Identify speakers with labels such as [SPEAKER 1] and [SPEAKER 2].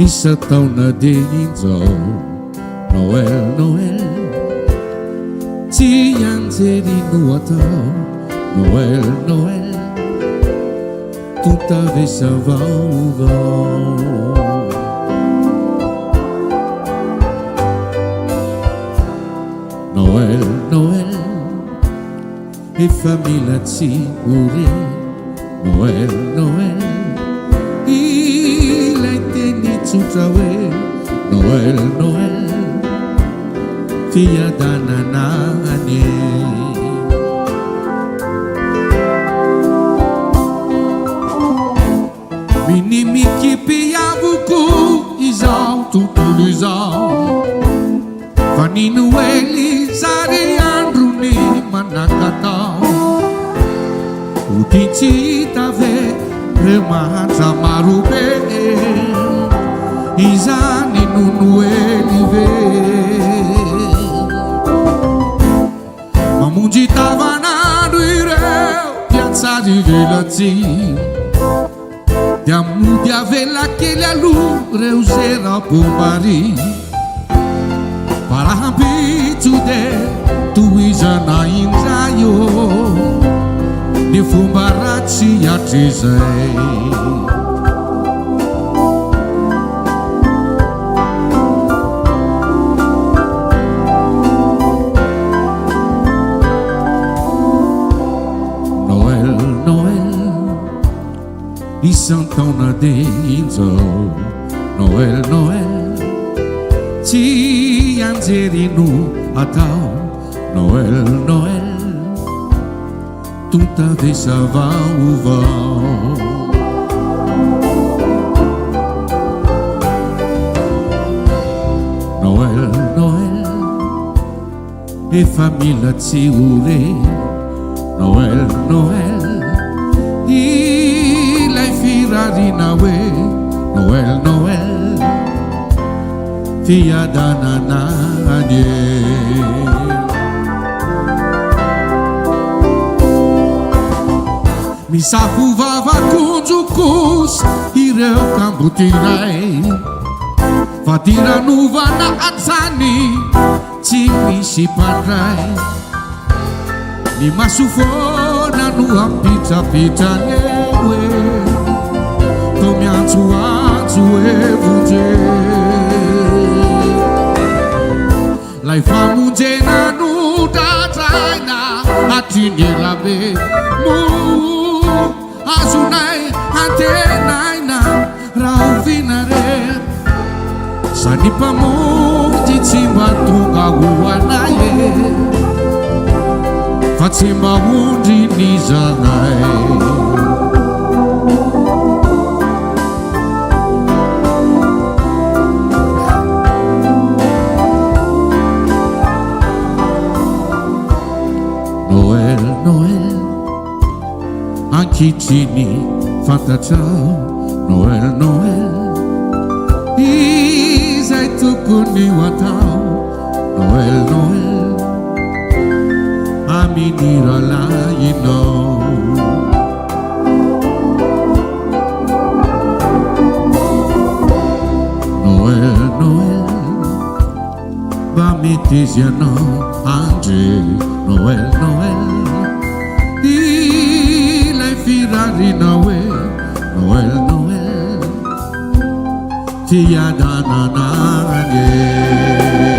[SPEAKER 1] isa taona din inizao Noel, Noel Tsy anjerino atao Noel, Noel Tonta vesa vaovao Noel, Noel Efa mila tsy ore Noel, Noel Ilay teny tsotra hoe Noel, Noel Fiadanana anie Minimikipy avoko izao tontolo izao Fa ny Noely sary androny manakatao Ho tiantsy hita ve reo mahatra marobe Izany no Noely ve Mamonjy tavanandro ireo piatsary velatsy Dia mody avela kely aloha reo zera-bombary Parahampitso de tohizana indray io Ny fomba ratsy hatrezay Noel, Noel Isan-taona dia inizao Noel, Noel Tsy anjerino atao Noel, Noel Tonta vesa vaovao Noel, Noel Efa mila tsy ore Noel, Noel Ilay firarina hoe Noel, Noel Fiadanana anie Misafo vavakonjokos ireo kambotiray Fa tiranovana atsany tsy misy mpandray Ny masofona no ampitrapitrane hoe Tao miantsoantso evonje Lay famonjena no tratraina Atrindelabe mo azonay antenaina raha ovinare Sany mpamonjy tsy mba tonga ho anay Fa tsy mba ondry ny zanay Noel, Noel Ankitriny fantatrao Noel, Noel Izay tokony ho atao Noel, Noel Amin'ny rahalahinao Noel, Noel Mba mety izy ianao andre Noel, Noel Ilay firarina hoe Noel, Noel Fiadanana anie